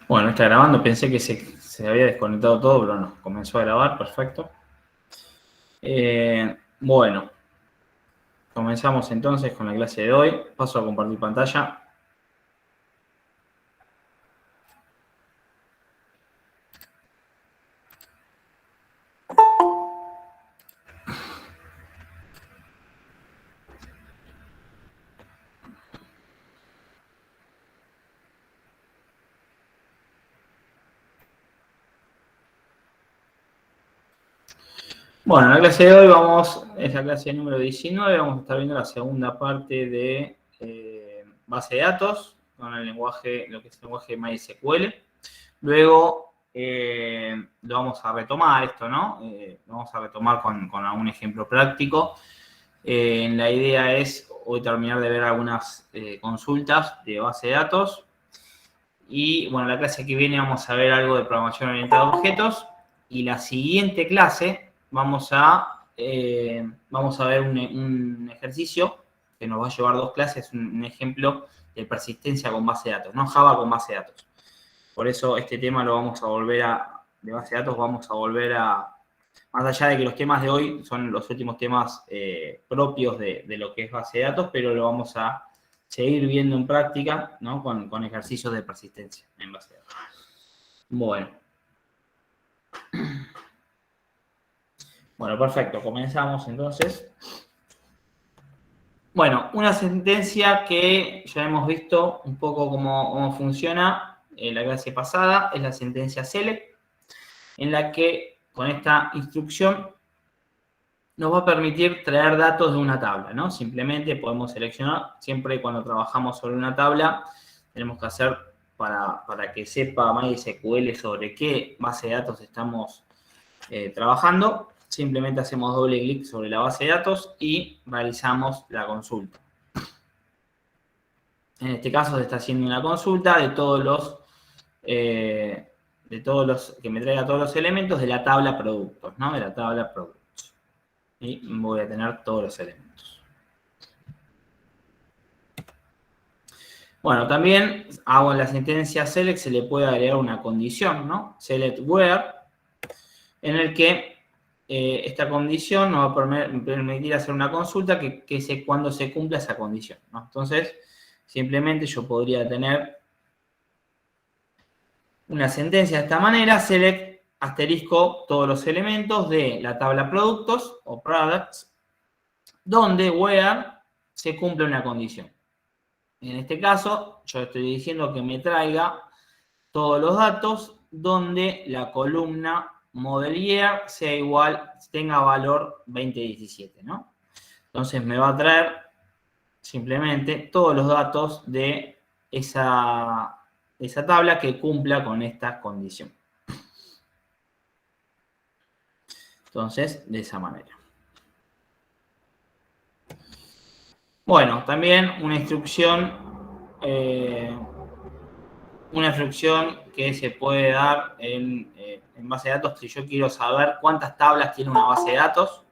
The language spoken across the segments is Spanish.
Bueno, está grabando, pensé que se había desconectado todo, pero no, comenzó a grabar, perfecto. Bueno, comenzamos entonces con la clase de hoy. Paso a compartir pantalla. Bueno, en la clase de hoy es la clase número 19, vamos a estar viendo la segunda parte de base de datos, con el lenguaje, lo que es el lenguaje MySQL. Luego lo vamos a retomar esto, ¿no? Lo vamos a retomar con algún ejemplo práctico. La idea es hoy terminar de ver algunas consultas de base de datos. Y bueno, la clase que viene vamos a ver algo de programación orientada a objetos. Y la siguiente clase vamos a ver un ejercicio que nos va a llevar 2 clases, un ejemplo de persistencia con base de datos, no Java con base de datos. Por eso este tema lo vamos a volver de base de datos, vamos a volver a, más allá de que los temas de hoy son los últimos temas propios de lo que es base de datos, pero lo vamos a seguir viendo en práctica, ¿no? Con ejercicios de persistencia en base de datos. Bueno. Bueno, perfecto. Comenzamos entonces. Bueno, una sentencia que ya hemos visto un poco cómo funciona en la clase pasada es la sentencia select, en la que con esta instrucción nos va a permitir traer datos de una tabla, ¿no? Simplemente podemos seleccionar, siempre cuando trabajamos sobre una tabla, tenemos que hacer, para que sepa MySQL sobre qué base de datos estamos trabajando, simplemente hacemos doble clic sobre la base de datos y realizamos la consulta. En este caso se está haciendo una consulta de todos los que me traiga todos los elementos de la tabla productos, ¿no? De la tabla productos. Y voy a tener todos los elementos. Bueno, también hago en la sentencia select, se le puede agregar una condición, ¿no? Select where, en el que esta condición nos va a permitir hacer una consulta cuando se cumpla esa condición, ¿no? Entonces, simplemente yo podría tener una sentencia de esta manera, select asterisco todos los elementos de la tabla productos o products, donde where se cumple una condición. En este caso, yo estoy diciendo que me traiga todos los datos donde la columna model year sea igual, tenga valor 2017, ¿no? Entonces me va a traer simplemente todos los datos de esa tabla que cumpla con esta condición. Entonces, de esa manera. Bueno, también una instrucción que se puede dar en base de datos, si yo quiero saber cuántas tablas tiene una base de datos.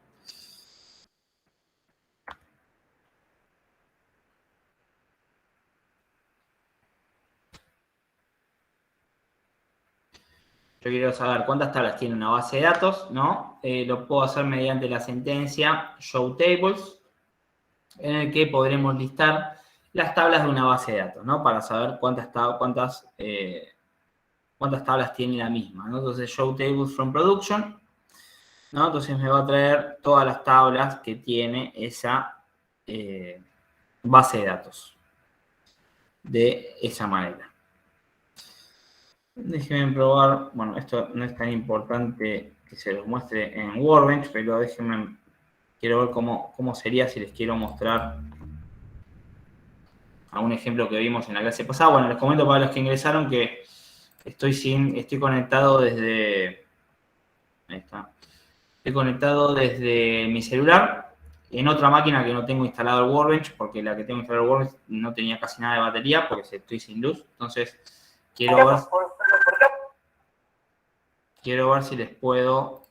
Yo quiero saber cuántas tablas tiene una base de datos, ¿no? Lo puedo hacer mediante la sentencia showTables, en el que podremos listar las tablas de una base de datos, ¿no? Para saber cuántas tablas tiene la misma, ¿no? Entonces, showTables from production, ¿no? Entonces me va a traer todas las tablas que tiene esa base de datos. De esa manera. Déjenme probar, bueno, esto no es tan importante que se los muestre en Workbench, pero quiero ver cómo sería si les quiero mostrar algún ejemplo que vimos en la clase pasada. Bueno, les comento para los que ingresaron que estoy conectado desde, ahí está, estoy conectado desde mi celular en otra máquina que no tengo instalado el Workbench, porque la que tengo instalado el Workbench no tenía casi nada de batería, porque estoy sin luz, entonces quiero ver si les puedo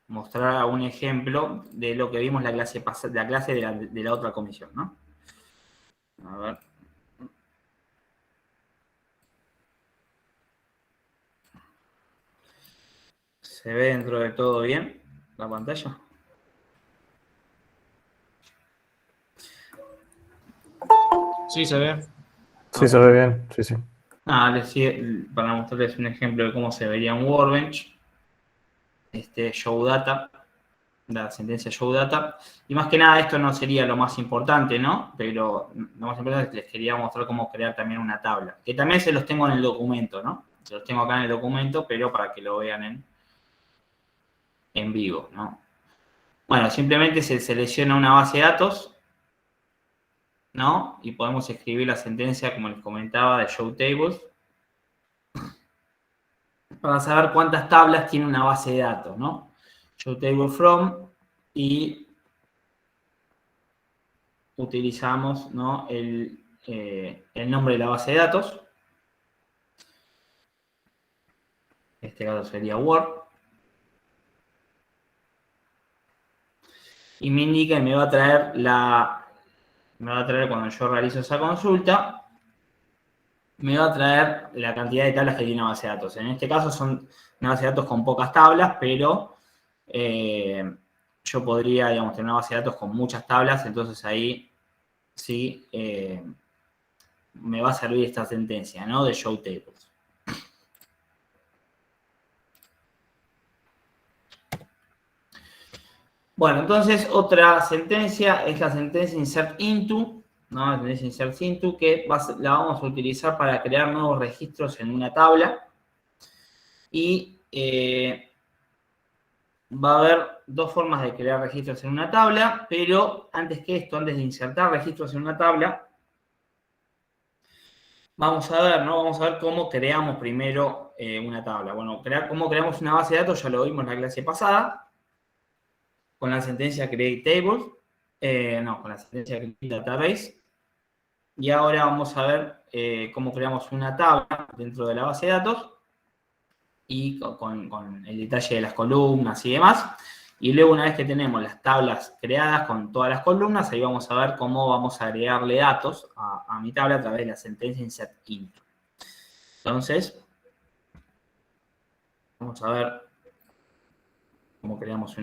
mostrar un ejemplo de lo que vimos la clase pasada, de la otra comisión, ¿no? A ver. ¿Se ve dentro de todo bien la pantalla? Sí, se ve. Sí, se ve bien, sí, sí. Para mostrarles un ejemplo de cómo se vería un Workbench, show data, la sentencia show data. Y más que nada esto no sería lo más importante, ¿no? Pero lo más importante es que les quería mostrar cómo crear también una tabla. Que también se los tengo en el documento, ¿no? Se los tengo acá en el documento, pero para que lo vean en vivo, ¿no? Bueno, simplemente se selecciona una base de datos, ¿no? Y podemos escribir la sentencia, como les comentaba, de show tables, para saber cuántas tablas tiene una base de datos, ¿no? Show table from y utilizamos, ¿no? el nombre de la base de datos. En este caso sería Word. Y me indica y me va a traer cuando yo realizo esa consulta, me va a traer la cantidad de tablas que tiene una base de datos. En este caso son una base de datos con pocas tablas, pero yo podría, digamos, tener una base de datos con muchas tablas, entonces ahí sí me va a servir esta sentencia, ¿no? De show tables. Bueno, entonces otra sentencia es la sentencia insert into, ¿no? La sentencia insert into, que la vamos a utilizar para crear nuevos registros en una tabla. Y va a haber dos formas de crear registros en una tabla, pero antes que esto, antes de insertar registros en una tabla, vamos a ver, ¿no? Vamos a ver cómo creamos primero una tabla. Bueno, cómo creamos una base de datos ya lo vimos en la clase pasada, con la sentencia create table, con la sentencia create database. Y ahora vamos a ver cómo creamos una tabla dentro de la base de datos y con el detalle de las columnas y demás. Y luego, una vez que tenemos las tablas creadas con todas las columnas, ahí vamos a ver cómo vamos a agregarle datos a mi tabla a través de la sentencia insert into. Entonces, vamos a ver cómo creamos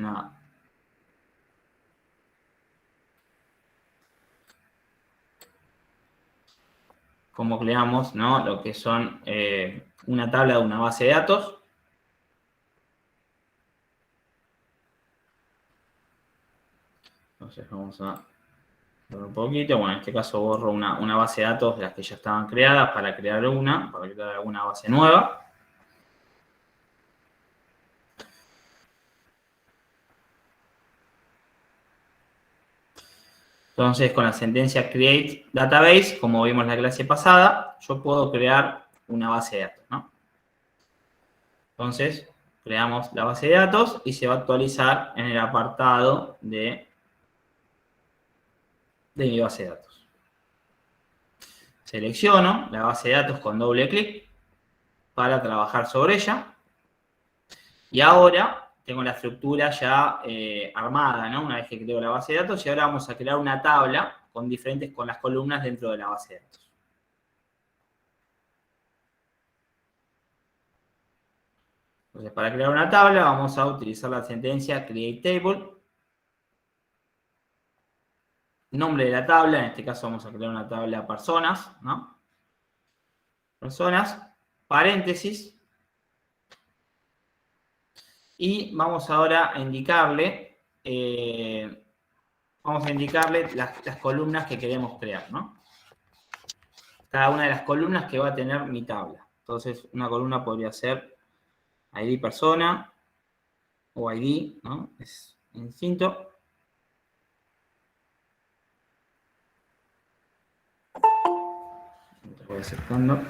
¿no? Lo que son una tabla de una base de datos. Entonces vamos a ver un poquito. Bueno, en este caso borro una base de datos de las que ya estaban creadas para crear alguna base nueva. Entonces, con la sentencia create database, como vimos en la clase pasada, yo puedo crear una base de datos, ¿no? Entonces, creamos la base de datos y se va a actualizar en el apartado de mi base de datos. Selecciono la base de datos con doble clic para trabajar sobre ella. Y ahora tengo la estructura ya armada, ¿no? Una vez que creo la base de datos, y ahora vamos a crear una tabla con las columnas dentro de la base de datos. Entonces, para crear una tabla vamos a utilizar la sentencia create table. Nombre de la tabla, en este caso vamos a crear una tabla personas, ¿no? Personas, paréntesis. Y vamos ahora a indicarle, las columnas que queremos crear, ¿no? Cada una de las columnas que va a tener mi tabla. Entonces, una columna podría ser ID persona o ID, ¿no? Es indistinto. Voy aceptando.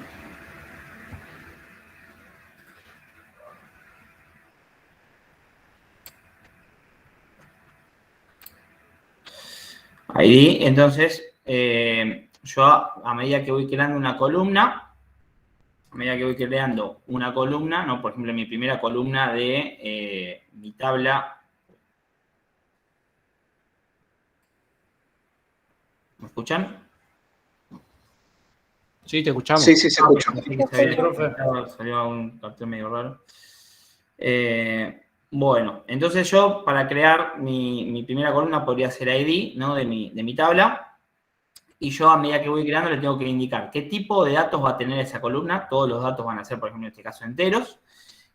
ID, entonces, yo a medida que voy creando una columna, ¿no? Por ejemplo, mi primera columna de mi tabla. ¿Me escuchan? Sí, te escuchamos. Sí, sí, se escucha. Salió un cartel medio raro. Bueno, entonces yo para crear mi primera columna podría ser ID, ¿no? de mi tabla. Y yo a medida que voy creando le tengo que indicar qué tipo de datos va a tener esa columna. Todos los datos van a ser, por ejemplo, en este caso, enteros.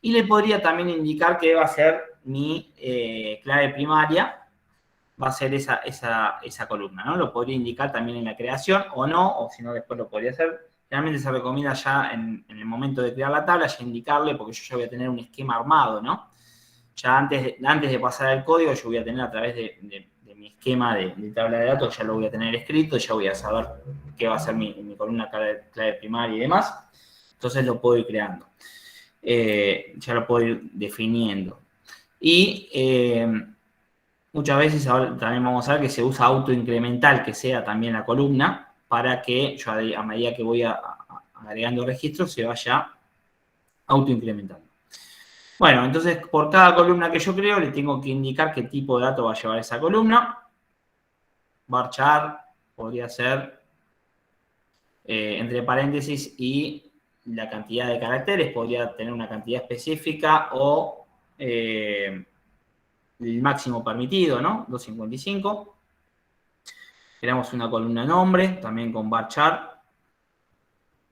Y le podría también indicar que va a ser mi clave primaria, va a ser esa columna, ¿no? Lo podría indicar también en la creación o no, o si no después lo podría hacer. Generalmente se recomienda ya en el momento de crear la tabla, ya indicarle, porque yo ya voy a tener un esquema armado, ¿no? Ya antes de pasar el código, yo voy a tener a través de mi esquema de tabla de datos, ya lo voy a tener escrito, ya voy a saber qué va a ser mi columna clave primaria y demás. Entonces lo puedo ir creando. Ya lo puedo ir definiendo. Y muchas veces ahora también vamos a ver que se usa autoincremental, que sea también la columna, para que yo a medida que voy agregando registros se vaya autoincrementando. Bueno, entonces por cada columna que yo creo le tengo que indicar qué tipo de dato va a llevar esa columna. Varchar podría ser entre paréntesis y la cantidad de caracteres, podría tener una cantidad específica o el máximo permitido, ¿no? 255. Creamos una columna nombre, también con varchar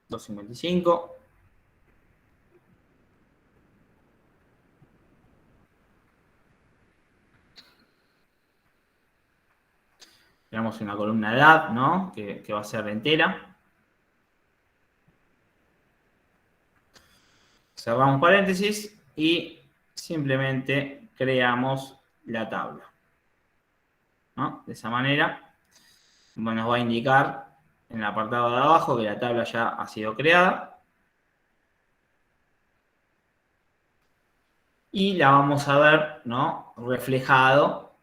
255. Creamos una columna edad, ¿no? Que va a ser entera. Cerramos paréntesis y simplemente creamos la tabla, ¿no? De esa manera nos va a indicar en el apartado de abajo que la tabla ya ha sido creada. Y la vamos a ver, ¿no? Reflejado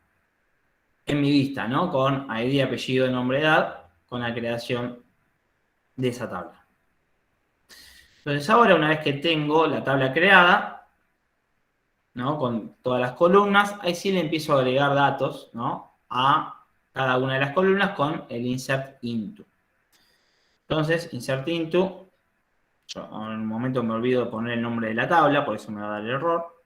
en mi vista, ¿no? Con ID, apellido, nombre, edad, con la creación de esa tabla. Entonces ahora, una vez que tengo la tabla creada, ¿no? Con todas las columnas, ahí sí le empiezo a agregar datos, ¿no? A cada una de las columnas con el insert into. Entonces, insert into, yo en un momento me olvido de poner el nombre de la tabla, por eso me va a dar el error.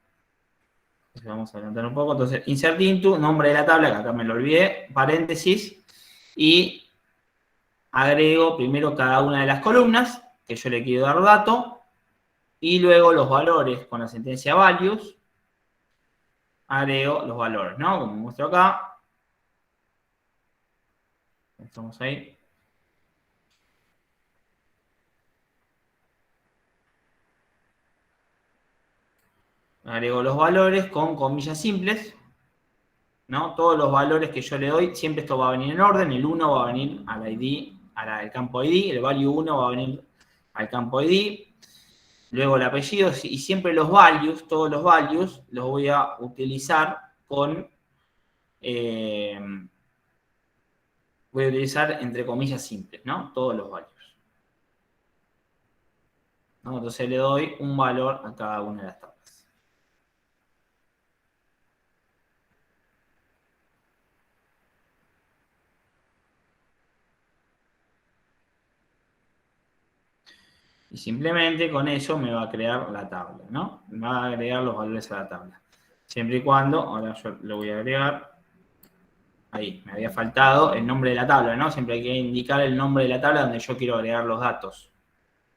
Entonces vamos a adelantar un poco. Entonces, insert into, nombre de la tabla, que acá me lo olvidé, paréntesis, y agrego primero cada una de las columnas, que yo le quiero dar dato, y luego los valores con la sentencia values, agrego los valores, ¿no? Como muestro acá. Estamos ahí. Agrego los valores con comillas simples, ¿no? Todos los valores que yo le doy, siempre esto va a venir en orden. El 1 va a venir al ID, al campo ID, el value 1 va a venir al campo ID. Luego el apellido, y siempre los values, todos los values, los voy a utilizar con... voy a utilizar entre comillas simples, ¿no? Todos los values, ¿no? Entonces le doy un valor a cada una de las tablas. Y simplemente con eso me va a crear la tabla, ¿no? Me va a agregar los valores a la tabla. Siempre y cuando, ahora yo lo voy a agregar, ahí, me había faltado el nombre de la tabla, ¿no? Siempre hay que indicar el nombre de la tabla donde yo quiero agregar los datos.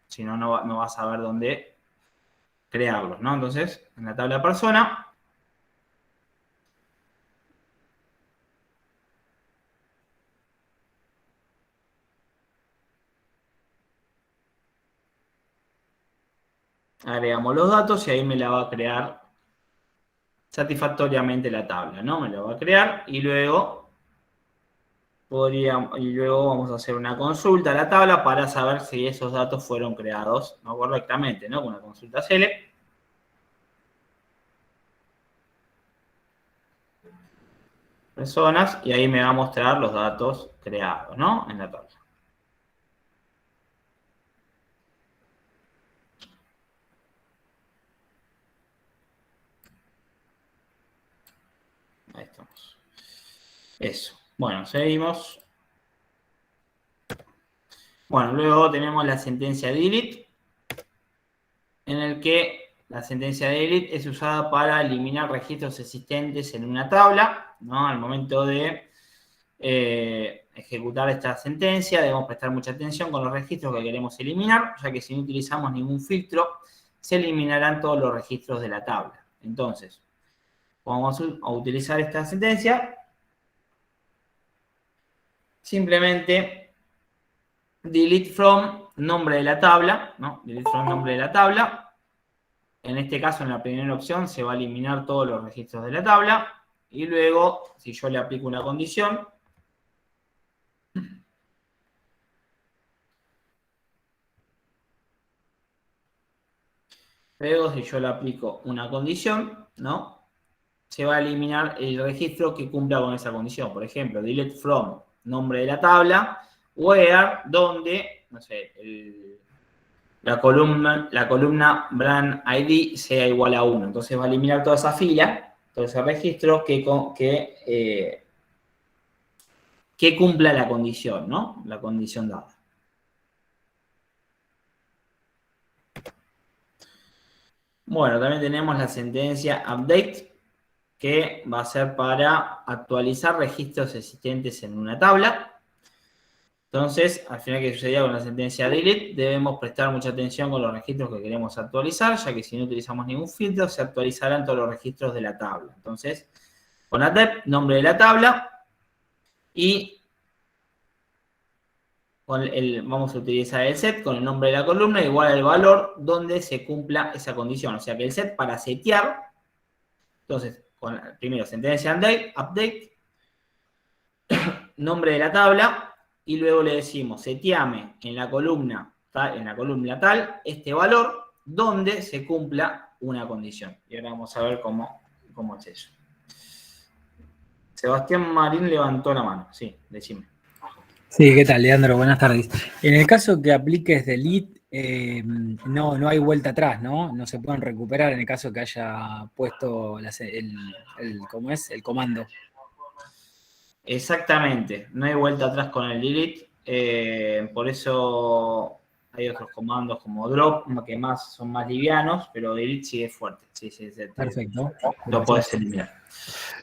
Si no, no vas a saber dónde crearlos, ¿no? Entonces, en la tabla persona, agregamos los datos y ahí me la va a crear satisfactoriamente la tabla, ¿no? Me la va a crear y luego vamos a hacer una consulta a la tabla para saber si esos datos fueron creados, ¿no? Correctamente, ¿no? Con una consulta select. Personas, y ahí me va a mostrar los datos creados, ¿no? En la tabla. Ahí estamos. Eso. Bueno, seguimos. Bueno, luego tenemos la sentencia delete, en el que la sentencia de delete es usada para eliminar registros existentes en una tabla, ¿no? Al momento de ejecutar esta sentencia debemos prestar mucha atención con los registros que queremos eliminar, ya que si no utilizamos ningún filtro, se eliminarán todos los registros de la tabla. Entonces, vamos a utilizar esta sentencia. Simplemente delete from nombre de la tabla, ¿no? Delete from nombre de la tabla. En este caso, en la primera opción, se va a eliminar todos los registros de la tabla. Y luego, si yo le aplico una condición, luego, si yo le aplico una condición, ¿no? Se va a eliminar el registro que cumpla con esa condición. Por ejemplo, delete from, nombre de la tabla, where, donde, no sé, la columna brand ID sea igual a 1. Entonces va a eliminar toda esa fila, todo ese registro que cumpla la condición, ¿no? La condición dada. Bueno, también tenemos la sentencia update, que va a ser para actualizar registros existentes en una tabla. Entonces, al final, ¿qué sucedía con la sentencia delete? Debemos prestar mucha atención con los registros que queremos actualizar, ya que si no utilizamos ningún filtro, se actualizarán todos los registros de la tabla. Entonces, con addep, nombre de la tabla, y vamos a utilizar el set con el nombre de la columna igual al valor donde se cumpla esa condición. O sea que el set para setear, entonces, primero sentencia update, nombre de la tabla, y luego le decimos seteame en la columna tal, este valor donde se cumpla una condición. Y ahora vamos a ver cómo es eso. Sebastián Marín levantó la mano. Sí, decime. Sí, ¿qué tal, Leandro? Buenas tardes. En el caso que apliques delete, no hay vuelta atrás, ¿no? No se pueden recuperar en el caso que haya puesto ¿cómo es? El comando. Exactamente, no hay vuelta atrás con el delete, por eso hay otros comandos como drop, que son más livianos, pero delete sigue fuerte. Sí, Perfecto. Lo puedes eliminar.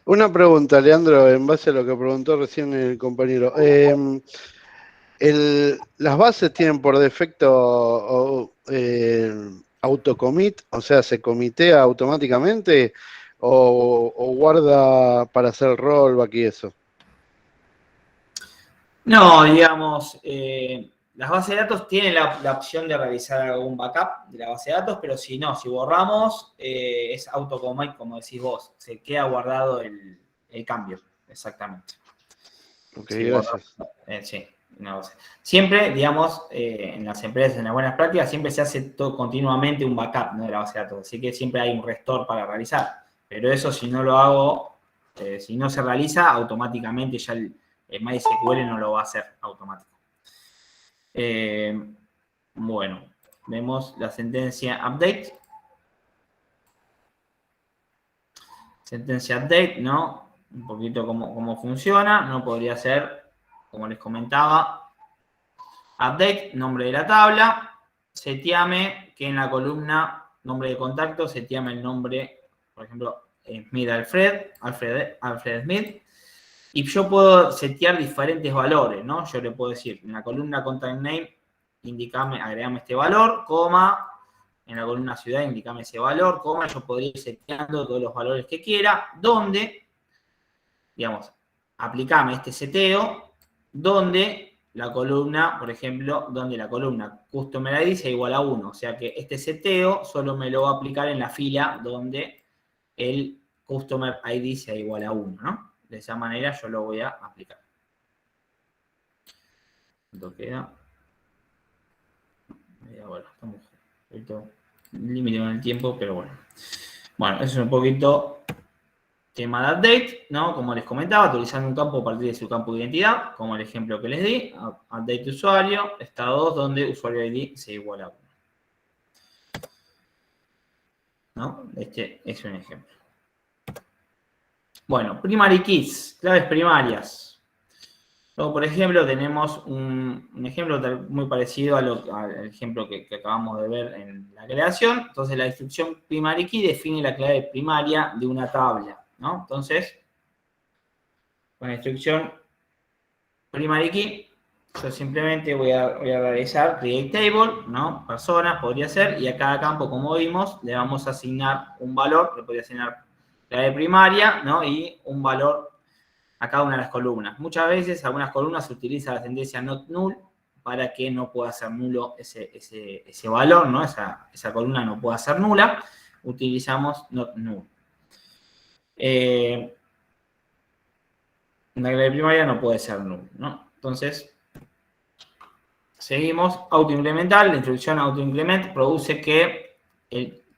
Una pregunta, Leandro, en base a lo que preguntó recién el compañero. ¿Las bases tienen por defecto autocommit? O sea, ¿se comitea automáticamente? ¿O guarda para hacer rollback y eso? No, digamos, las bases de datos tienen la opción de realizar algún backup de la base de datos, pero si borramos, es autocommit, como decís vos, se queda guardado el cambio, exactamente. Ok, gracias. Sí, una base. Siempre, digamos, en las empresas, en las buenas prácticas, siempre se hace continuamente un backup, ¿no?, de la base de datos, así que siempre hay un restore para realizar, pero eso si no lo hago, si no se realiza, automáticamente ya el MySQL no lo va a hacer automático. Bueno, vemos la sentencia update. Sentencia update, ¿no? Un poquito cómo funciona. No podría ser, como les comentaba, update, nombre de la tabla. Seteame que en la columna nombre de contacto, seteame el nombre, por ejemplo, Smith Alfred Smith. Y yo puedo setear diferentes valores, ¿no? Yo le puedo decir, en la columna contact name, agregame este valor, coma, en la columna ciudad, indicame ese valor, coma, yo podría ir seteando todos los valores que quiera, donde, digamos, aplicame este seteo, donde la columna, por ejemplo, donde la columna customer ID sea igual a 1, o sea que este seteo solo me lo va a aplicar en la fila donde el customer ID sea igual a 1, ¿no? De esa manera yo lo voy a aplicar. ¿Cuánto queda? Bueno, estamos un poquito límite con el tiempo, pero bueno. Bueno, eso es un poquito tema de update, ¿no? Como les comentaba, utilizando un campo a partir de su campo de identidad, como el ejemplo que les di. Update usuario, estado 2, donde usuario ID sea igual a 1. ¿No? Este es un ejemplo. Bueno, primary keys, claves primarias. Luego, por ejemplo, tenemos un ejemplo muy parecido al ejemplo que acabamos de ver en la creación. Entonces, la instrucción primary key define la clave primaria de una tabla, ¿no? Entonces, con la instrucción primary key, yo simplemente voy a realizar create table, ¿no? Personas podría ser, y a cada campo, como vimos, le vamos a asignar un valor, le podría asignar clave primaria, ¿no? Y un valor a cada una de las columnas. Muchas veces, algunas columnas se utiliza la sentencia not null para que no pueda ser nulo ese valor, ¿no? Esa columna no pueda ser nula. Utilizamos not null. La clave primaria no puede ser null, ¿no? Entonces, seguimos. Autoimplementar. La instrucción autoimplement produce que,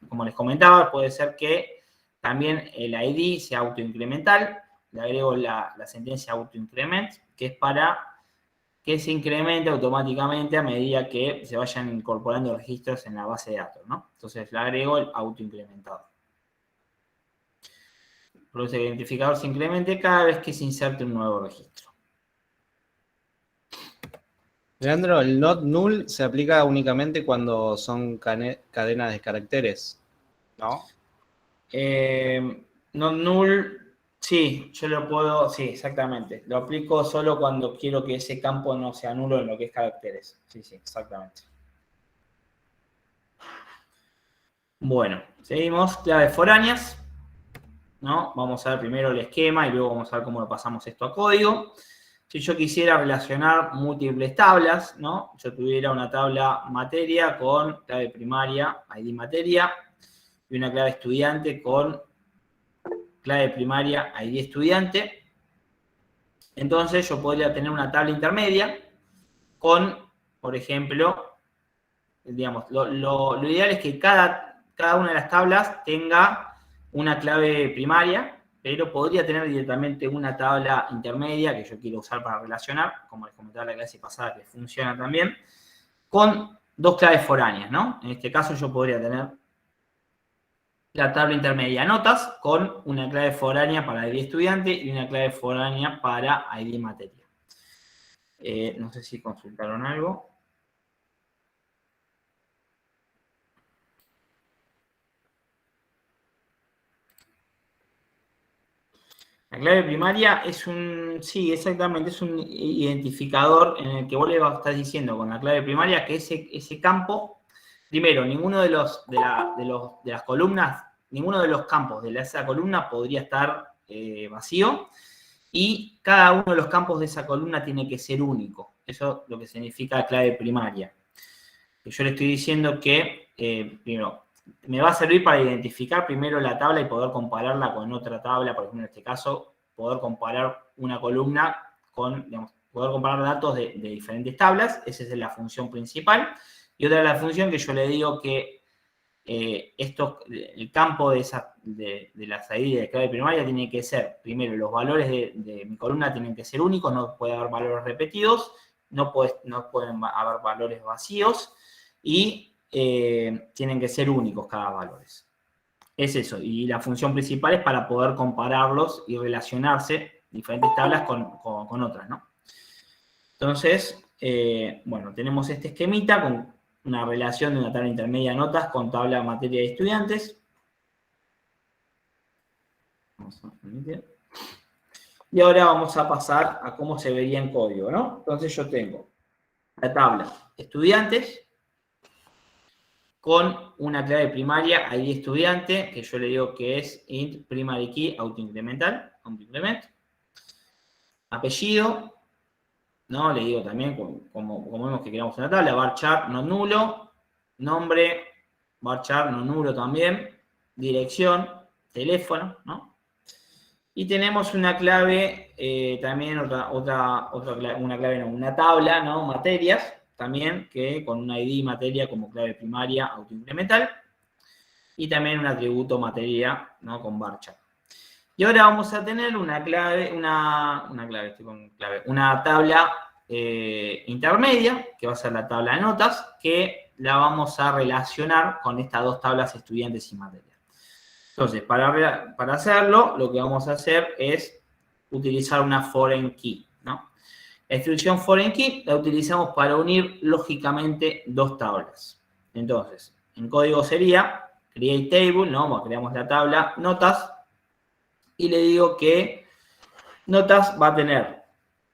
como les comentaba, puede ser que también el ID sea autoincremental. Le agrego la sentencia autoincrement, que es para que se incremente automáticamente a medida que se vayan incorporando registros en la base de datos, ¿no? Entonces le agrego el autoincrementado. Produce que el identificador se incremente cada vez que se inserte un nuevo registro. Leandro, el not null se aplica únicamente cuando son cadenas de caracteres, ¿no? Not null, sí, yo lo puedo, sí, exactamente. Lo aplico solo cuando quiero que ese campo no sea nulo en lo que es caracteres. Sí, exactamente. Bueno, seguimos. Claves foráneas, ¿no? Vamos a ver primero el esquema y luego vamos a ver cómo lo pasamos esto a código. Si yo quisiera relacionar múltiples tablas, ¿no? Yo tuviera una tabla materia con clave primaria, ID materia, y una clave estudiante con clave primaria, ID estudiante. Entonces yo podría tener una tabla intermedia con, por ejemplo, digamos, lo ideal es que cada una de las tablas tenga una clave primaria, pero podría tener directamente una tabla intermedia que yo quiero usar para relacionar, como les comentaba en la clase pasada que funciona también, con dos claves foráneas, ¿no? En este caso yo podría tener la tabla intermedia notas con una clave foránea para ID estudiante y una clave foránea para ID materia. No sé si consultaron algo. La clave primaria es sí, exactamente, es un identificador en el que vos le estás diciendo con la clave primaria que ese campo, primero, ninguno de las columnas, ninguno de los campos de esa columna podría estar vacío y cada uno de los campos de esa columna tiene que ser único. Eso es lo que significa clave primaria. Yo le estoy diciendo que, primero, me va a servir para identificar primero la tabla y poder compararla con otra tabla, por ejemplo, en este caso, poder comparar una columna con, digamos, poder comparar datos de diferentes tablas. Esa es la función principal. Y otra es la función que yo le digo que el campo de las ID de clave primaria tiene que ser, primero, los valores de mi columna tienen que ser únicos, no puede haber valores repetidos, no pueden haber valores vacíos y tienen que ser únicos cada valor. Es eso, y la función principal es para poder compararlos y relacionarse diferentes tablas con otras, ¿no? Entonces, bueno, tenemos este esquemita con una relación de una tabla intermedia de notas con tabla materia de estudiantes. Vamos a permitir. Y ahora vamos a pasar a cómo se vería en código, ¿no? Entonces yo tengo la tabla estudiantes con una clave primaria ID estudiante, que yo le digo que es int primary key autoincremental, autoincrement. Apellido, ¿no? Le digo también, como vemos que creamos una tabla, varchar no nulo, nombre, varchar no nulo también, dirección, teléfono, ¿no? Y tenemos una clave, también una tabla, ¿no? Materias, también, que con una ID materia como clave primaria autoincremental, y también un atributo materia, ¿no? Con varchar. Y ahora vamos a tener una tabla intermedia, que va a ser la tabla de notas, que la vamos a relacionar con estas dos tablas estudiantes y materia. Entonces, para hacerlo, lo que vamos a hacer es utilizar una foreign key, ¿no? La instrucción foreign key la utilizamos para unir lógicamente dos tablas. Entonces, en código sería create table, ¿no? Creamos la tabla notas y le digo que notas va a tener,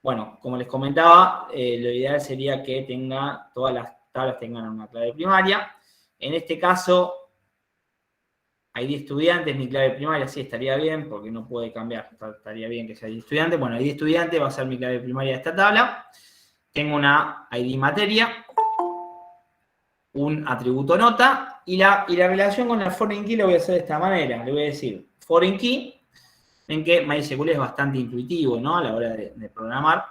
bueno, como les comentaba, lo ideal sería que todas las tablas tengan una clave primaria. En este caso, ID estudiante es mi clave primaria, sí, estaría bien, porque no puede cambiar, estaría bien que sea ID estudiante. Bueno, ID estudiante va a ser mi clave primaria de esta tabla. Tengo una ID materia, un atributo nota, y la relación con la foreign key lo voy a hacer de esta manera. Le voy a decir foreign key, en que MySQL es bastante intuitivo, ¿no? A la hora de programar.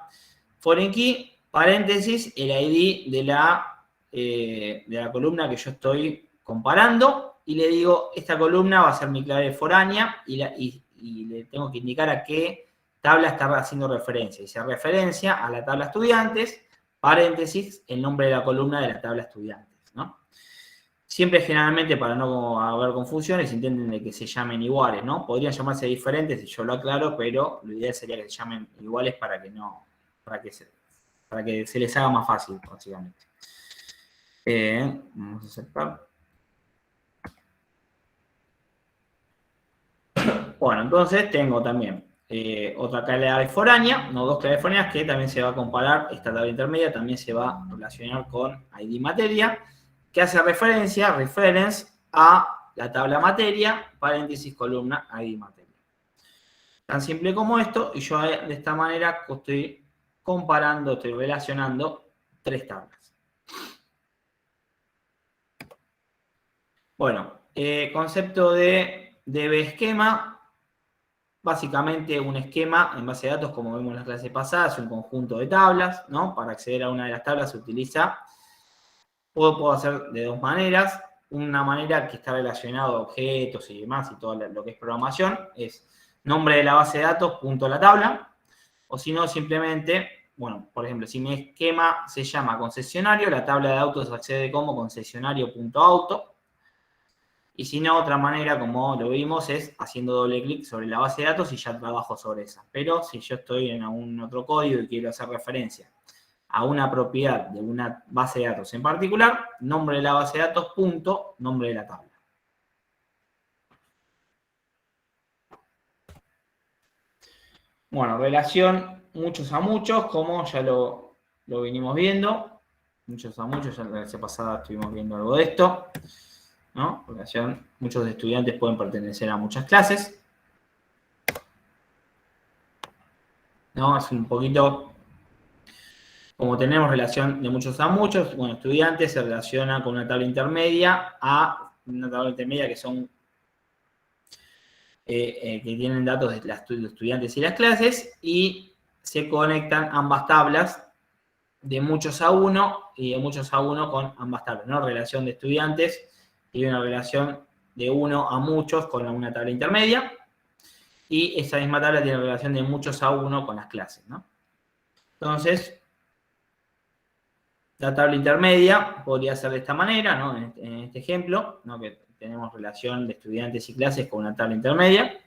Foreign key, paréntesis, el ID de la columna que yo estoy comparando, y le digo, esta columna va a ser mi clave foránea, y le tengo que indicar a qué tabla está haciendo referencia. Y se referencia a la tabla estudiantes, paréntesis, el nombre de la columna de la tabla estudiantes, ¿no? Siempre, generalmente, para no haber confusiones, intenten de que se llamen iguales, ¿no? Podrían llamarse diferentes, si yo lo aclaro, pero lo ideal sería que se llamen iguales para que se les haga más fácil, básicamente. Vamos a aceptar. Bueno, entonces tengo también otra clave foránea, no, dos claves foráneas, que también se va a comparar. Esta tabla intermedia también se va a relacionar con ID materia, que hace reference a la tabla materia, paréntesis, columna, ID materia. Tan simple como esto, y yo de esta manera estoy comparando, estoy relacionando tres tablas. Bueno, concepto de DB-esquema. Básicamente un esquema en base de datos, como vimos en las clases pasadas, es un conjunto de tablas, ¿no? Para acceder a una de las tablas se utiliza, puedo hacer de dos maneras. Una manera que está relacionada a objetos y demás, y todo lo que es programación, es nombre de la base de datos, punto a la tabla. O si no, simplemente, bueno, por ejemplo, si mi esquema se llama concesionario, la tabla de autos accede como concesionario.auto. Y si no, otra manera, como lo vimos, es haciendo doble clic sobre la base de datos y ya trabajo sobre esa. Pero si yo estoy en algún otro código y quiero hacer referencia a una propiedad de una base de datos en particular, nombre de la base de datos, punto, nombre de la tabla. Bueno, relación muchos a muchos, como ya lo venimos viendo. Muchos a muchos, ya en la clase pasada estuvimos viendo algo de esto, ¿no? Relación, muchos estudiantes pueden pertenecer a muchas clases, ¿no? Es un poquito como tenemos relación de muchos a muchos. Bueno, estudiantes se relaciona con una tabla intermedia a una tabla intermedia que son que tienen datos de los estudiantes y las clases, y se conectan ambas tablas de muchos a uno y de muchos a uno con ambas tablas, ¿no? Relación de estudiantes y una relación de uno a muchos con una tabla intermedia, y esa misma tabla tiene relación de muchos a uno con las clases, ¿no? Entonces, la tabla intermedia podría ser de esta manera, ¿no? En este ejemplo, ¿no? Que tenemos relación de estudiantes y clases con una tabla intermedia.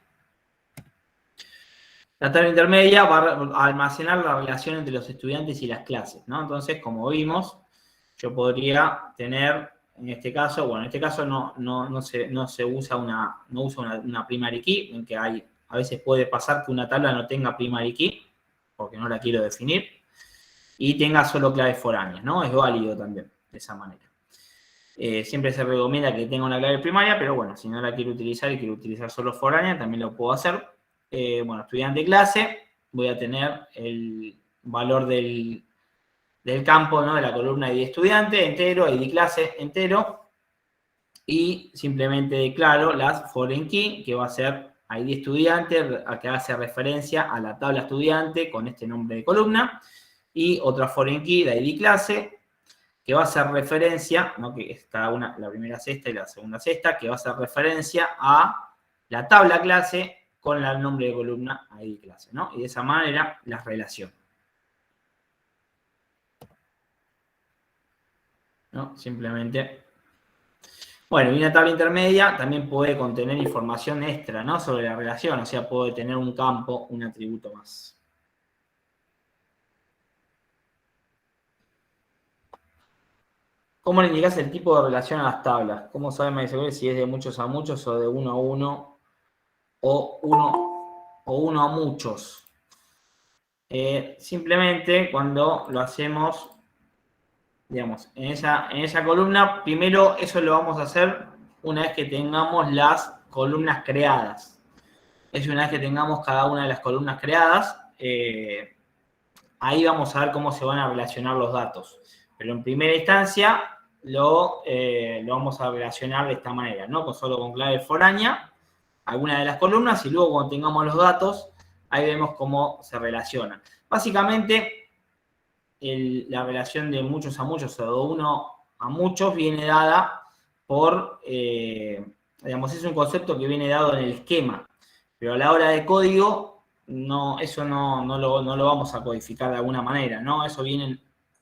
La tabla intermedia va a almacenar la relación entre los estudiantes y las clases, ¿no? Entonces, como vimos, yo podría tener, en este caso, bueno, en este caso no se usa una primary key, en que a veces puede pasar que una tabla no tenga primary key, porque no la quiero definir, y tenga solo claves foráneas, ¿no? Es válido también, de esa manera. Siempre se recomienda que tenga una clave primaria, pero bueno, si no la quiero utilizar y quiero utilizar solo foránea, también lo puedo hacer. Bueno, estudiante clase, voy a tener el valor del campo, ¿no? De la columna ID estudiante, entero, ID clase, entero, y simplemente declaro las foreign key, que va a ser ID estudiante, que hace referencia a la tabla estudiante con este nombre de columna, y otra foreign key de ID clase, que va a hacer referencia, ¿no? Que es cada una, la primera cesta y la segunda cesta, que va a hacer referencia a la tabla clase con el nombre de columna ID clase, ¿no? Y de esa manera las relaciono, ¿no? Simplemente. Bueno, y una tabla intermedia también puede contener información extra, ¿no? Sobre la relación, o sea, puede tener un campo, un atributo más. ¿Cómo le indicás el tipo de relación a las tablas? ¿Cómo sabe MySQL si es de muchos a muchos o de uno a uno o uno a muchos? Simplemente cuando lo hacemos, digamos, en esa columna, primero eso lo vamos a hacer una vez que tengamos las columnas creadas. Es una vez que tengamos cada una de las columnas creadas, ahí vamos a ver cómo se van a relacionar los datos. Pero en primera instancia lo vamos a relacionar de esta manera, ¿no? Solo con clave foránea, alguna de las columnas, y luego cuando tengamos los datos, ahí vemos cómo se relacionan. Básicamente, la relación de muchos a muchos o de uno a muchos viene dada por, digamos, es un concepto que viene dado en el esquema, pero a la hora de código, eso no lo vamos a codificar de alguna manera, ¿no? Eso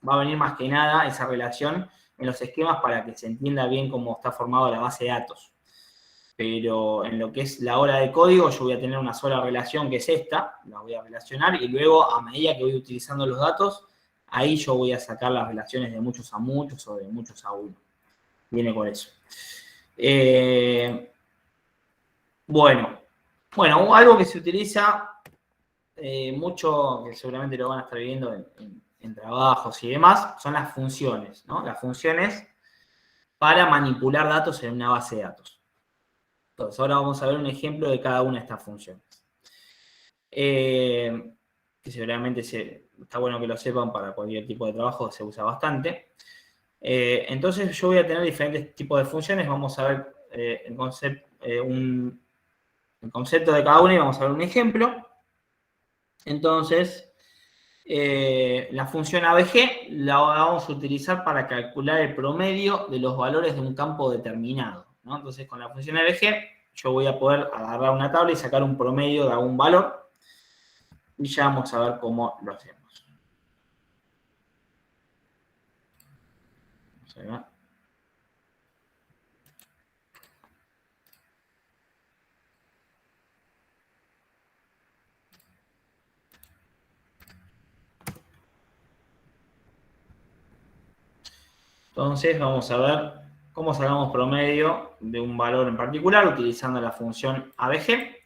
va a venir más que nada, esa relación, en los esquemas para que se entienda bien cómo está formada la base de datos. Pero en lo que es la hora de código, yo voy a tener una sola relación, que es esta, la voy a relacionar, y luego, a medida que voy utilizando los datos, ahí yo voy a sacar las relaciones de muchos a muchos o de muchos a uno. Viene con eso. Bueno, algo que se utiliza mucho, que seguramente lo van a estar viendo en trabajos y demás, son las funciones, ¿no? Las funciones para manipular datos en una base de datos. Entonces, ahora vamos a ver un ejemplo de cada una de estas funciones. Que seguramente está bueno que lo sepan para cualquier tipo de trabajo, se usa bastante. Entonces, yo voy a tener diferentes tipos de funciones. Vamos a ver el concepto de cada una y vamos a ver un ejemplo. Entonces, la función ABG la vamos a utilizar para calcular el promedio de los valores de un campo determinado, ¿no? Entonces, con la función ABG, yo voy a poder agarrar una tabla y sacar un promedio de algún valor. Y ya vamos a ver cómo lo hacemos. Vamos a ver. Entonces vamos a ver cómo sacamos promedio de un valor en particular utilizando la función ABG.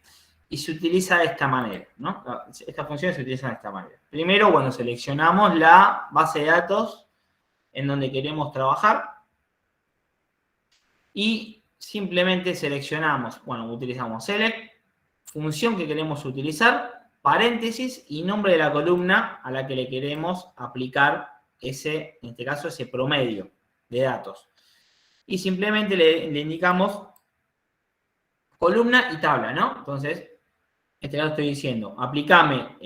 Y se utiliza de esta manera, ¿no? Estas funciones se utilizan de esta manera. Primero, bueno, seleccionamos la base de datos en donde queremos trabajar. Y simplemente seleccionamos, bueno, utilizamos select, función que queremos utilizar, paréntesis y nombre de la columna a la que le queremos aplicar en este caso, ese promedio de datos. Y simplemente le indicamos columna y tabla, ¿no? Entonces, en este caso estoy diciendo, aplicame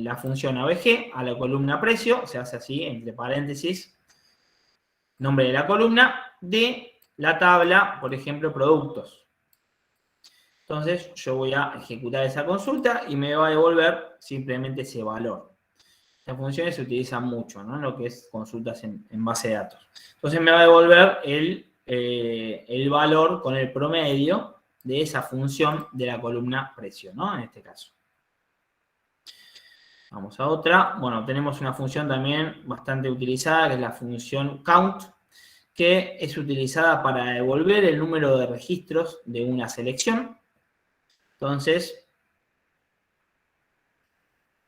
la función ABG a la columna precio, se hace así, entre paréntesis, nombre de la columna, de la tabla, por ejemplo, productos. Entonces, yo voy a ejecutar esa consulta y me va a devolver simplemente ese valor. Estas funciones se utilizan mucho, ¿no? En lo que es consultas en base de datos. Entonces, me va a devolver el valor con el promedio de esa función de la columna precio, ¿no? En este caso. Vamos a otra. Bueno, tenemos una función también bastante utilizada, que es la función count, que es utilizada para devolver el número de registros de una selección. Entonces,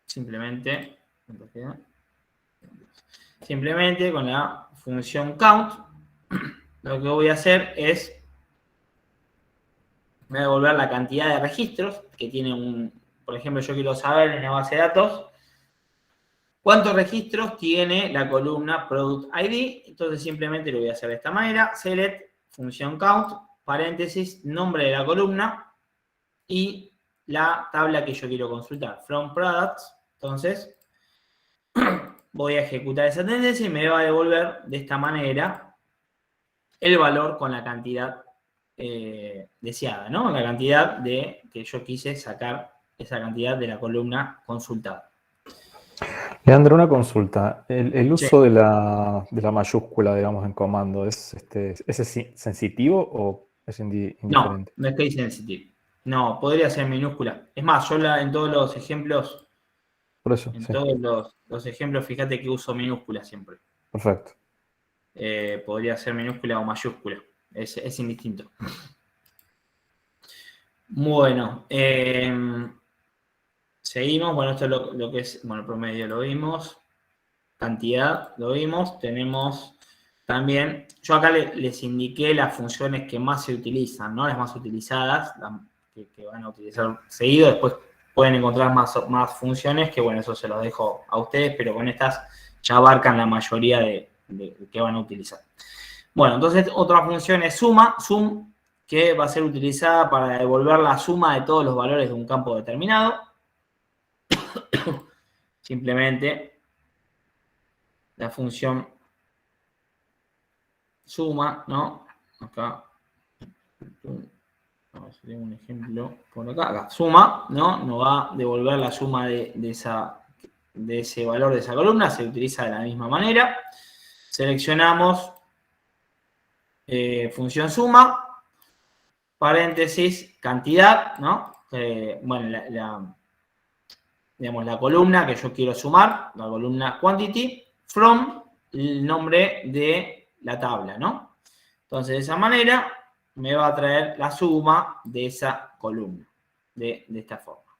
simplemente con la función count, lo que voy a hacer es, me voy a devolver la cantidad de registros que tiene por ejemplo, yo quiero saber en la base de datos cuántos registros tiene la columna Product ID. Entonces simplemente lo voy a hacer de esta manera. Select, función count, paréntesis, nombre de la columna y la tabla que yo quiero consultar. From products. Entonces voy a ejecutar esa tendencia y me va a devolver de esta manera el valor con la cantidad deseada, ¿no? La cantidad que yo quise sacar, esa cantidad de la columna consultada. Leandro, una consulta. El uso Sí. de la mayúscula, digamos, en comando, ¿es sensitivo o es indiferente? No es case sensitive. No, podría ser minúscula. Es más, yo en todos los ejemplos, Por eso, en sí. todos los ejemplos, fíjate que uso minúscula siempre. Perfecto. podría ser minúscula o mayúscula. Es indistinto. Bueno, seguimos. Bueno, esto es lo que es, bueno, el promedio lo vimos. Cantidad lo vimos. Tenemos también, yo acá les indiqué las funciones que más se utilizan, ¿no? Las más utilizadas, que van a utilizar seguido. Después pueden encontrar más funciones, que bueno, eso se los dejo a ustedes, pero con estas ya abarcan la mayoría de que van a utilizar. Bueno, entonces otra función es suma, sum, que va a ser utilizada para devolver la suma de todos los valores de un campo determinado. Simplemente la función suma, ¿no? Acá, a ver si tengo un ejemplo por acá. Suma, ¿no? Nos va a devolver la suma de ese valor de esa columna. Se utiliza de la misma manera. Seleccionamos función suma, paréntesis, cantidad, ¿no? Bueno, digamos, la columna que yo quiero sumar, la columna quantity, from el nombre de la tabla, ¿no? Entonces, de esa manera me va a traer la suma de esa columna, de esta forma.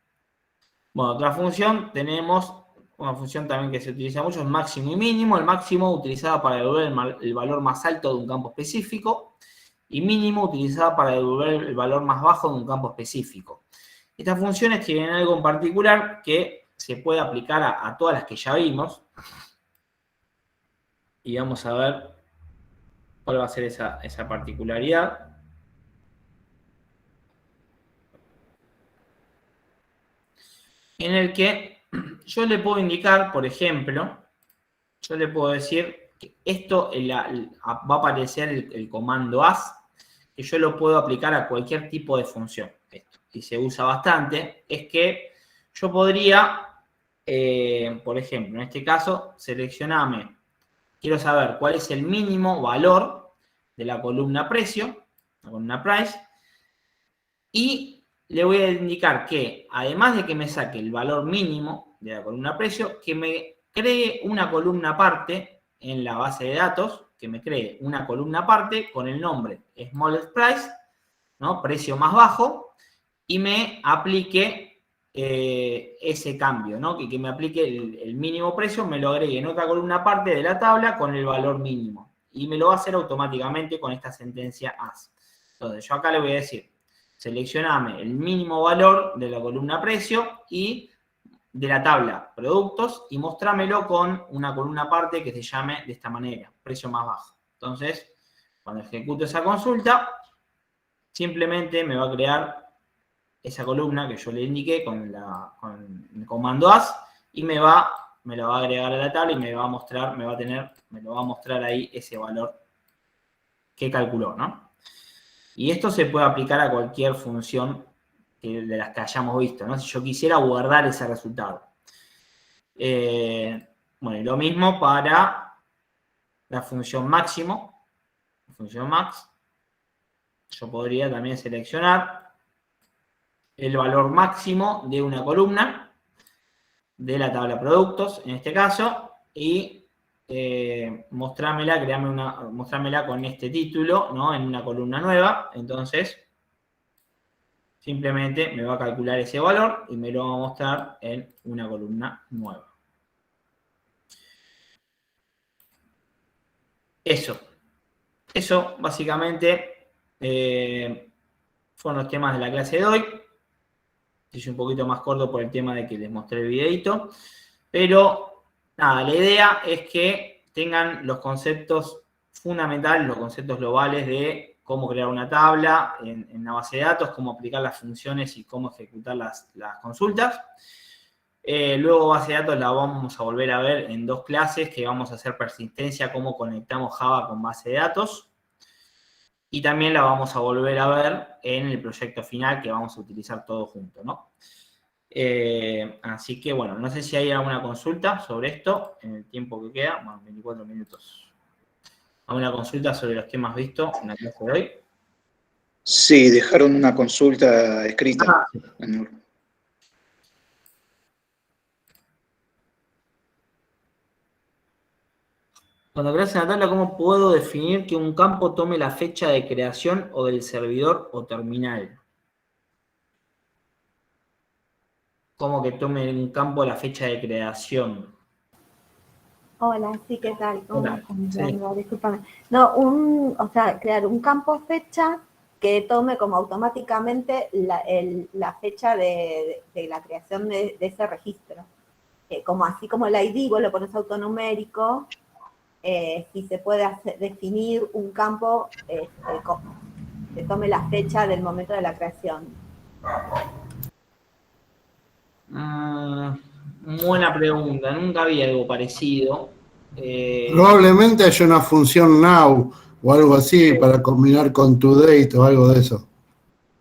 Bueno, otra función, tenemos una función también que se utiliza mucho, es máximo y mínimo. El máximo utilizado para devolver el valor más alto de un campo específico y mínimo utilizada para devolver el valor más bajo de un campo específico. Estas funciones tienen algo en particular que se puede aplicar a todas las que ya vimos. Y vamos a ver cuál va a ser esa particularidad. En el que yo le puedo indicar, por ejemplo, yo le puedo decir que esto va a aparecer el comando as, que yo lo puedo aplicar a cualquier tipo de función. Esto, y se usa bastante, es que yo podría, por ejemplo, en este caso, seleccionarme, quiero saber cuál es el mínimo valor de la columna precio, la columna price, y le voy a indicar que, además de que me saque el valor mínimo de la columna precio, que me cree una columna aparte en la base de datos, que me cree una columna aparte con el nombre smallest price, ¿no? Precio más bajo, y me aplique ese cambio, ¿no? Que me aplique el mínimo precio, me lo agregue en otra columna aparte de la tabla con el valor mínimo. Y me lo va a hacer automáticamente con esta sentencia as. Entonces, yo acá le voy a decir, seleccioname el mínimo valor de la columna precio y de la tabla productos y mostrámelo con una columna aparte que se llame de esta manera, precio más bajo. Entonces, cuando ejecute esa consulta, simplemente me va a crear esa columna que yo le indiqué con el comando as y me la va a agregar a la tabla y me lo va a mostrar ahí ese valor que calculó, ¿no? Y esto se puede aplicar a cualquier función de las que hayamos visto, ¿no? Si yo quisiera guardar ese resultado. Bueno, y lo mismo para la función máximo, la función max. Yo podría también seleccionar el valor máximo de una columna de la tabla productos, en este caso, y mostrármela con este título, ¿no? En una columna nueva. Entonces, simplemente me va a calcular ese valor y me lo va a mostrar en una columna nueva. Eso básicamente fueron los temas de la clase de hoy. Hice un poquito más corto por el tema de que les mostré el videito. Pero, nada, la idea es que tengan los conceptos fundamentales, los conceptos globales de cómo crear una tabla en la base de datos, cómo aplicar las funciones y cómo ejecutar las consultas. Luego base de datos la vamos a volver a ver en 2 clases que vamos a hacer persistencia, cómo conectamos Java con base de datos. Y también la vamos a volver a ver en el proyecto final que vamos a utilizar todo junto, ¿no? Así que, bueno, no sé si hay alguna consulta sobre esto en el tiempo que queda. Bueno, 24 minutos. ¿Alguna consulta sobre los temas vistos en la clase de hoy? Sí, dejaron una consulta escrita. Cuando creas una tabla, ¿cómo puedo definir que un campo tome la fecha de creación o del servidor o terminal? ¿Cómo que tome un campo la fecha de creación? Hola, sí, ¿qué tal? ¿Cómo Hola, estás, sí. Leandro? Discúlpame. No, o sea, crear un campo fecha que tome como automáticamente la fecha de la creación de ese registro. Como así como el ID, vos lo pones autonumérico, si se puede definir un campo que tome la fecha del momento de la creación. Buena pregunta, nunca había algo parecido. Probablemente haya una función now o algo así para combinar con toDate o algo de eso.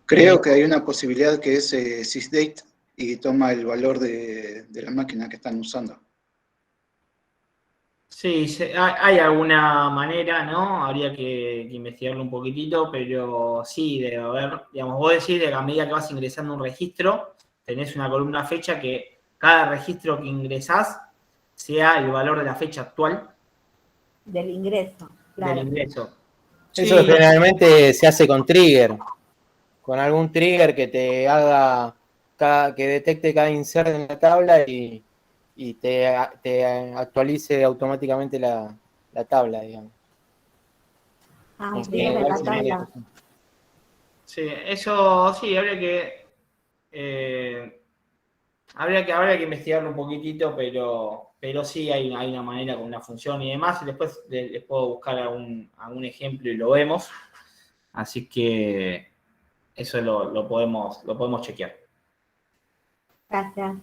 Creo que hay una posibilidad que es sysdate y toma el valor de la máquina que están usando. Sí, hay alguna manera, ¿no? Habría que investigarlo un poquitito, pero sí, debe haber, digamos, vos decís de que a medida que vas ingresando un registro, tenés una columna fecha que cada registro que ingresás sea el valor de la fecha actual Del ingreso, claro. del ingreso. Eso Sí, generalmente se hace con trigger, con algún trigger que te haga, que detecte cada insert en la tabla y te actualice automáticamente la tabla, digamos. Ah, trigger de la tabla. sí, eso sí, habría que investigarlo un poquitito, pero sí hay una manera con una función y demás. Y después les puedo buscar algún ejemplo y lo vemos. Así que eso lo podemos chequear. Gracias.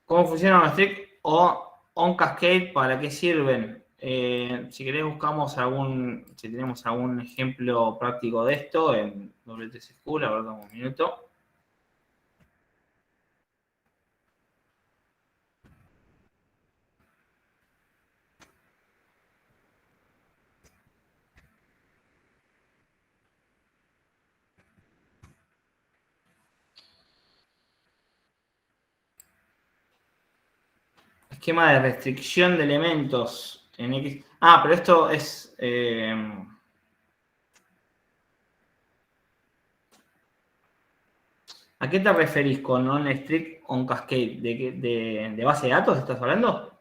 ¿Cómo funciona OnStreak o OnCascade? ¿Para qué sirven? Si querés buscamos si tenemos algún ejemplo práctico de esto en WTC School, a ver, dame un minuto. Esquema de restricción de elementos en X. Ah, pero esto es... ¿a qué te referís con OnStreak OnCascade? ¿De base de datos estás hablando?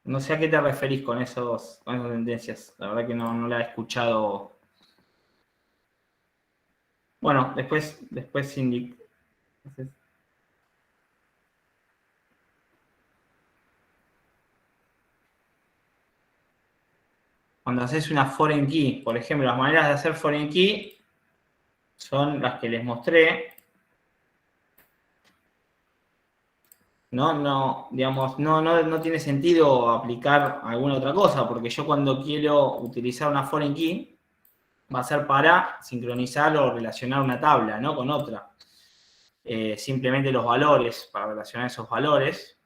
No sé a qué te referís con esas tendencias. La verdad que no la he escuchado. Bueno, después indico. Cuando haces una foreign key, por ejemplo, las maneras de hacer foreign key son las que les mostré. Digamos, no tiene sentido aplicar alguna otra cosa, porque yo cuando quiero utilizar una foreign key, va a ser para sincronizar o relacionar una tabla, ¿no? Con otra. Simplemente los valores, para relacionar esos valores.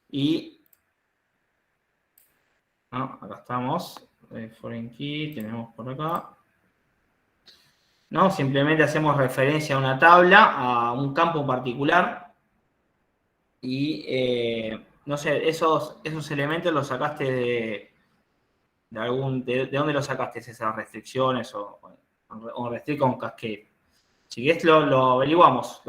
Y, ¿no? Acá estamos, foreign key, tenemos por acá. ¿No? Simplemente hacemos referencia a una tabla, a un campo en particular. Y, no sé, esos elementos los sacaste de dónde los sacaste esas restricciones o restrict con cascade. Si querés lo averiguamos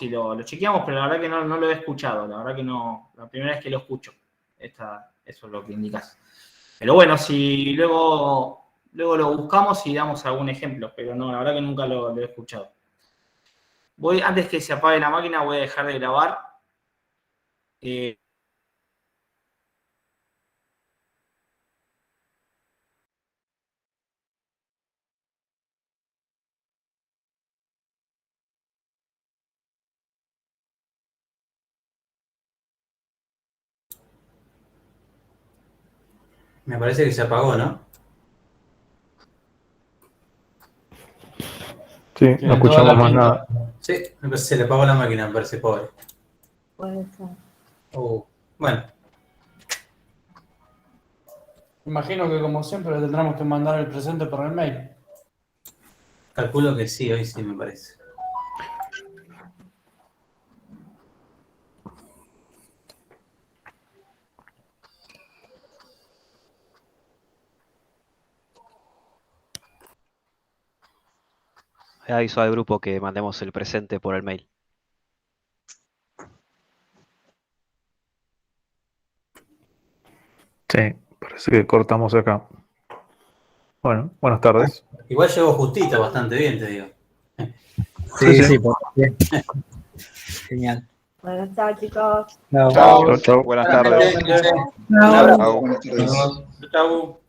y lo chequeamos, pero la verdad que no lo he escuchado, la verdad que no, la primera vez que lo escucho, eso es lo que indicas. Pero bueno, si luego lo buscamos y damos algún ejemplo, pero no, la verdad que nunca lo he escuchado. Antes que se apague la máquina, voy a dejar de grabar. Me parece que se apagó, ¿no? Sí, no Tiene toda escuchamos la más pinta. nada. Sí, se le apagó la máquina, me parece, pobre. Puede ser. Bueno. Imagino que como siempre le tendremos que mandar el presente por el mail. Calculo que sí, hoy sí me parece. aviso al grupo que mandemos el presente por el mail. Sí, parece que cortamos acá. Bueno, buenas tardes. Igual llegó justito, bastante bien, te digo. Sí, bien. Genial. Bueno, chao chicos. Chao. Chao, buenas tardes. Un abrazo. Buenas tardes. Chau.